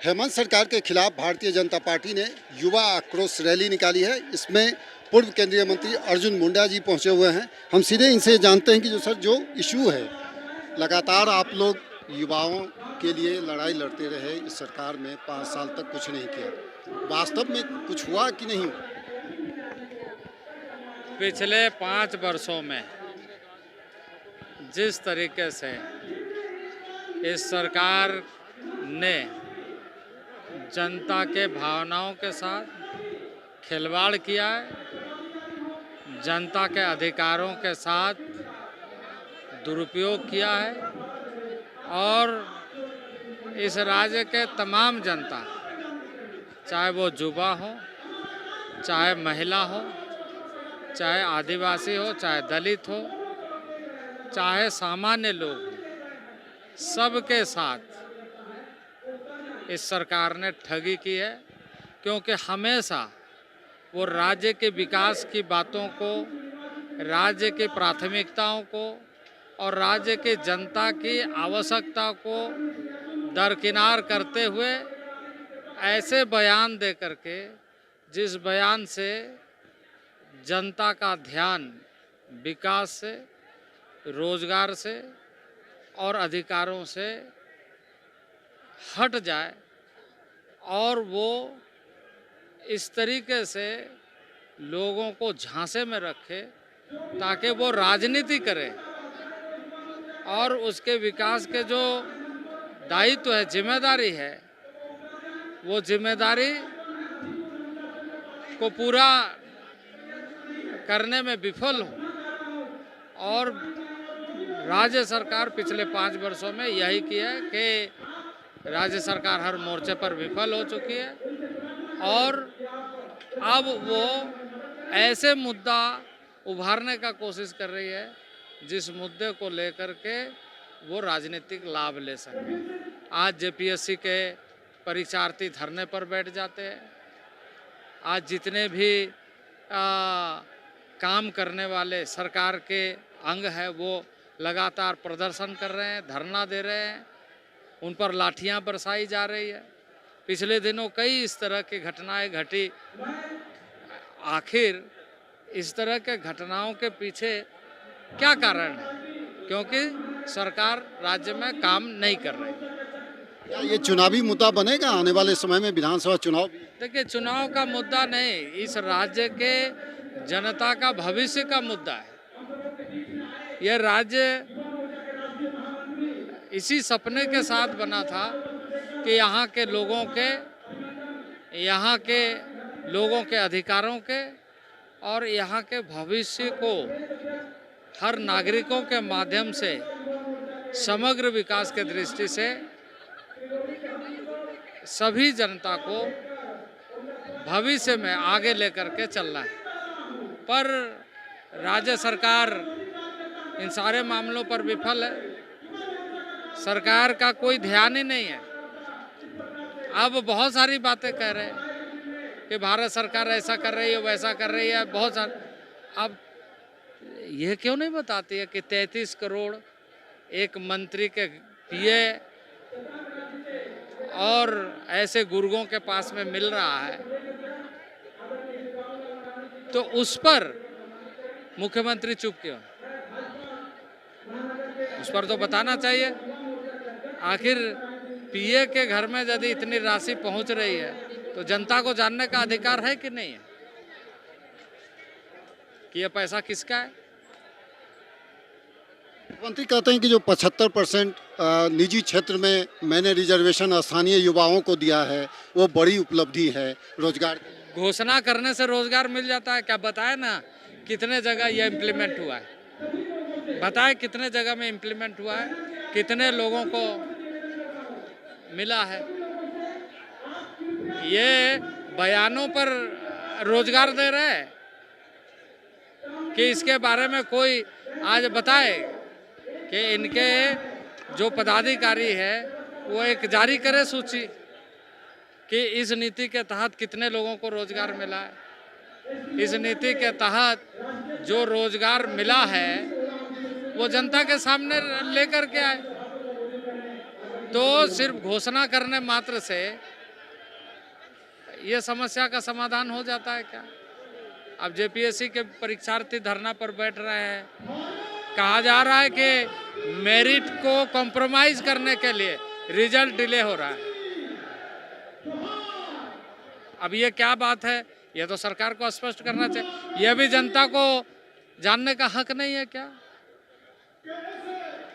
हेमंत सरकार के खिलाफ भारतीय जनता पार्टी ने युवा आक्रोश रैली निकाली है। इसमें पूर्व केंद्रीय मंत्री अर्जुन मुंडा जी पहुंचे हुए हैं। हम सीधे इनसे जानते हैं कि जो इशू है, लगातार आप लोग युवाओं के लिए लड़ाई लड़ते रहे, इस सरकार में 5 साल तक कुछ नहीं किया, वास्तव में कुछ हुआ कि नहीं हुआ? पिछले 5 वर्षों में जिस तरीके से इस सरकार ने जनता के भावनाओं के साथ खिलवाड़ किया है, जनता के अधिकारों के साथ दुरुपयोग किया है और इस राज्य के तमाम जनता, चाहे वो युवा हो, चाहे महिला हो, चाहे आदिवासी हो, चाहे दलित हो, चाहे सामान्य लोग हो, सबके साथ इस सरकार ने ठगी की है। क्योंकि हमेशा वो राज्य के विकास की बातों को, राज्य की प्राथमिकताओं को और राज्य की जनता की आवश्यकता को दरकिनार करते हुए ऐसे बयान दे करके, जिस बयान से जनता का ध्यान विकास से, रोजगार से और अधिकारों से हट जाए और वो इस तरीके से लोगों को झांसे में रखे ताकि वो राजनीति करे और उसके विकास के जो दायित्व है, जिम्मेदारी है, वो जिम्मेदारी को पूरा करने में विफल हो। और राज्य सरकार पिछले 5 वर्षों में यही किया है कि राज्य सरकार हर मोर्चे पर विफल हो चुकी है और अब वो ऐसे मुद्दा उभारने का कोशिश कर रही है जिस मुद्दे को लेकर के वो राजनीतिक लाभ ले सके। आज जेपीएससी के परीक्षार्थी धरने पर बैठ जाते हैं। आज जितने भी काम करने वाले सरकार के अंग हैं वो लगातार प्रदर्शन कर रहे हैं, धरना दे रहे हैं, उन पर लाठियां बरसाई जा रही है। पिछले दिनों कई इस तरह की घटनाएं घटी। आखिर इस तरह के घटनाओं के पीछे क्या कारण है? क्योंकि सरकार राज्य में काम नहीं कर रही। क्या ये चुनावी मुद्दा बनेगा आने वाले समय में, विधानसभा चुनाव? देखिए, चुनाव का मुद्दा नहीं, इस राज्य के जनता का भविष्य का मुद्दा है। यह राज्य इसी सपने के साथ बना था कि यहाँ के लोगों के अधिकारों के और यहाँ के भविष्य को हर नागरिकों के माध्यम से समग्र विकास के दृष्टि से सभी जनता को भविष्य में आगे लेकर के चलना है। पर राज्य सरकार इन सारे मामलों पर विफल है। सरकार का कोई ध्यान ही नहीं है। अब बहुत सारी बातें कह रहे हैं कि भारत सरकार ऐसा कर रही है, वैसा कर रही है, बहुत सारा। अब यह क्यों नहीं बताती है कि 33 करोड़ एक मंत्री के पीए और ऐसे गुर्गों के पास में मिल रहा है, तो उस पर मुख्यमंत्री चुप क्यों? उस पर तो बताना चाहिए। आखिर पीए के घर में यदि इतनी राशि पहुंच रही है तो जनता को जानने का अधिकार है कि नहीं है कि यह पैसा किसका है। मुख्यमंत्री कहते हैं कि जो 75% निजी क्षेत्र में मैंने रिजर्वेशन स्थानीय युवाओं को दिया है, वो बड़ी उपलब्धि है रोजगार की। घोषणा करने से रोजगार मिल जाता है क्या? बताए ना कितने जगह यह इम्प्लीमेंट हुआ है, बताए कितने जगह में इम्प्लीमेंट हुआ है, कितने लोगों को मिला है। ये बयानों पर रोजगार दे रहे हैं कि इसके बारे में कोई आज बताए कि इनके जो पदाधिकारी है वो एक जारी करे सूची कि इस नीति के तहत कितने लोगों को रोजगार मिला है। इस नीति के तहत जो रोजगार मिला है वो जनता के सामने लेकर के आए। तो सिर्फ घोषणा करने मात्र से ये समस्या का समाधान हो जाता है क्या? अब जेपीएससी के परीक्षार्थी धरना पर बैठ रहे हैं, कहा जा रहा है कि मेरिट को कॉम्प्रोमाइज करने के लिए रिजल्ट डिले हो रहा है। अब ये क्या बात है? ये तो सरकार को स्पष्ट करना चाहिए। यह भी जनता को जानने का हक नहीं है क्या?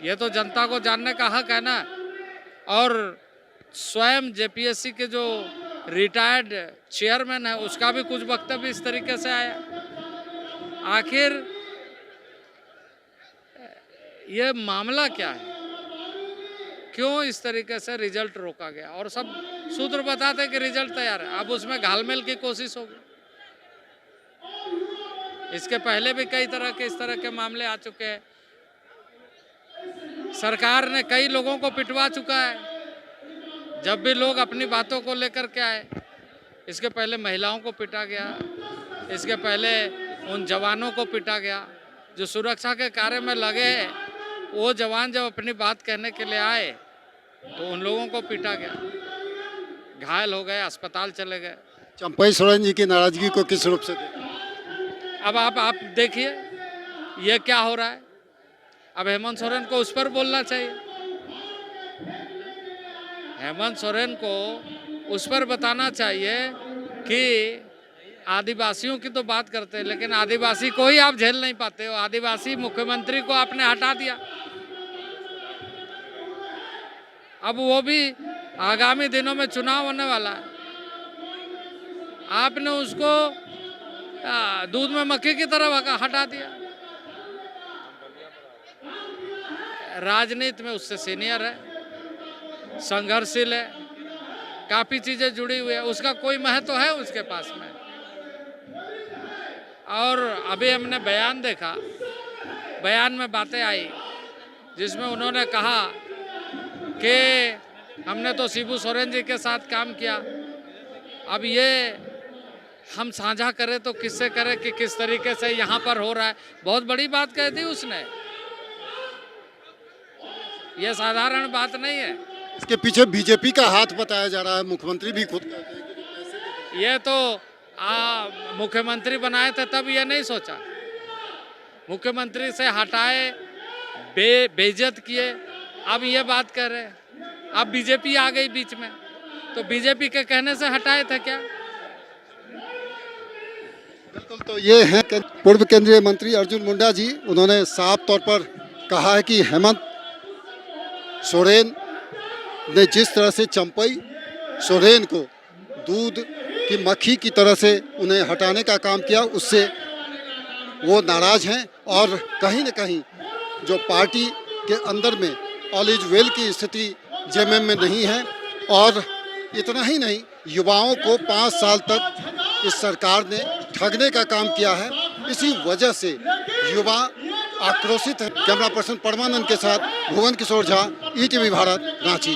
ये तो जनता को जानने का हक है ना। और स्वयं जेपीएससी के जो रिटायर्ड चेयरमैन है उसका भी कुछ वक्तव्य इस तरीके से आया। आखिर ये मामला क्या है? क्यों इस तरीके से रिजल्ट रोका गया? और सब सूत्र बताते हैं कि रिजल्ट तैयार है। अब उसमें घालमेल की कोशिश होगी। इसके पहले भी कई तरह के इस तरह के मामले आ चुके हैं। सरकार ने कई लोगों को पिटवा चुका है जब भी लोग अपनी बातों को लेकर के आए। इसके पहले महिलाओं को पिटा गया, इसके पहले उन जवानों को पिटा गया जो सुरक्षा के कार्य में लगे। वो जवान जब अपनी बात कहने के लिए आए तो उन लोगों को पीटा गया, घायल हो गए, अस्पताल चले गए। चंपई सोरेन जी की नाराजगी को किस रूप से देखें? अब आप देखिए ये क्या हो रहा है। अब हेमंत सोरेन को उस पर बोलना चाहिए। हेमंत सोरेन को उस पर बताना चाहिए कि आदिवासियों की तो बात करते हैं, लेकिन आदिवासी को ही आप झेल नहीं पाते हो। आदिवासी मुख्यमंत्री को आपने हटा दिया। अब वो भी आगामी दिनों में चुनाव होने वाला है, आपने उसको दूध में मक्खी की तरह हटा दिया। राजनीति में उससे सीनियर है, संघर्षशील है, काफी चीजें जुड़ी हुई है, उसका कोई महत्व है उसके पास में। और अभी हमने बयान देखा, बयान में बातें आई जिसमें उन्होंने कहा कि हमने तो शिबू सोरेन जी के साथ काम किया, अब ये हम साझा करें तो किससे करें कि किस तरीके से यहाँ पर हो रहा है। बहुत बड़ी बात कह दी उसने, ये साधारण बात नहीं है। इसके पीछे बीजेपी का हाथ बताया जा रहा है, मुख्यमंत्री भी खुद कहते हैं कि पैसे ये तो मुख्यमंत्री बनाए थे तब ये नहीं सोचा, मुख्यमंत्री से हटाए, बेइज्जत किए, अब ये बात कर रहे हैं। अब बीजेपी आ गई बीच में, तो बीजेपी के कहने से हटाए थे क्या? बिल्कुल। तो ये है पूर्व केंद्रीय मंत्री अर्जुन मुंडा जी, उन्होंने साफ तौर पर कहा है कि हेमंत सोरेन ने जिस तरह से चंपई सोरेन को दूध की मक्खी की तरह से उन्हें हटाने का काम किया, उससे वो नाराज हैं। और कहीं न कहीं जो पार्टी के अंदर में ऑल इज वेल की स्थिति जेएमएम में नहीं है। और इतना ही नहीं, युवाओं को 5 साल तक इस सरकार ने ठगने का काम किया है। इसी वजह से युवा आक्रोशित है। कैमरा पर्सन परमानंद के साथ भुवन किशोर झा, ईटीवी भारत, रांची।